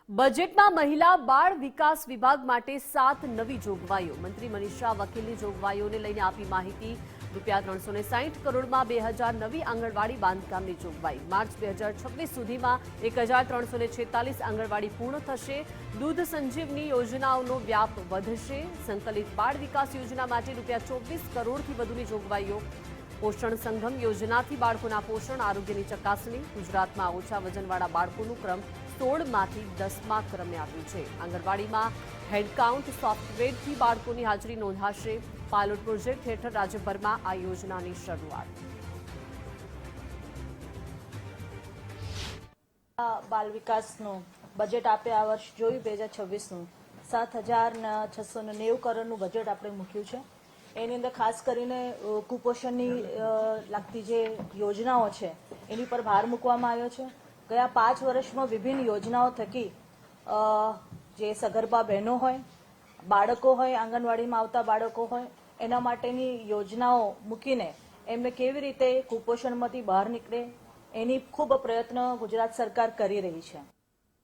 બજેટમાં મહિલા બાળ વિકાસ વિભાગ માટે 7 નવી જોગવાઈઓ। મંત્રી મનીષા વકીલની જોગવાઈઓને લઈને આપી માહિતી। ₹360 કરોડમાં 2000 નવી આંગણવાડી બાંધકામની જોગવાઈ। માર્ચ 2026 સુધીમાં 1346 આંગણવાડી પૂર્ણ થશે। દૂધ સંજીવની યોજનાઓનો વ્યાપ વધશે। સંકલિત બાળ વિકાસ યોજના માટે ₹24 કરોડથી વધુની જોગવાઈઓ। પોષણ સંગમ યોજનાથી બાળકોના પોષણ આરોગ્યની ચકાસણી। ગુજરાતમાં ઓછા વજનવાળા બાળકોનું ક્રમ 16માંથી 10મા ક્રમે આવ્યું છે। આંગણવાડીમાં હેડકાઉન્ટ સોફ્ટવેરથી બાળકોની હાજરી નોંધાશે। પાયલોટ પ્રોજેક્ટ હેઠળ રાજ્યભરમાં આ યોજનાની શરૂઆત। બાલ વિકાસનું બજેટ આપણે આ વર્ષ જોયું 2026નું 7,690 કરોડનું બજેટ આપણે મૂક્યું છે। એની અંદર ખાસ કરીને કુપોષણની લગતી જે યોજનાઓ છે એની પર ભાર મૂકવામાં આવ્યો છે। ગયા 5 વર્ષમાં વિભિન્ન યોજનાઓ થકી જે સગર્ભા બહેનો હોય, બાળકો હોય, આંગણવાડીમાં આવતા બાળકો હોય એના માટેની યોજનાઓ મૂકીને એમને કેવી રીતે કુપોષણમાંથી બહાર નીકળે એની ખૂબ પ્રયત્ન ગુજરાત સરકાર કરી રહી છે।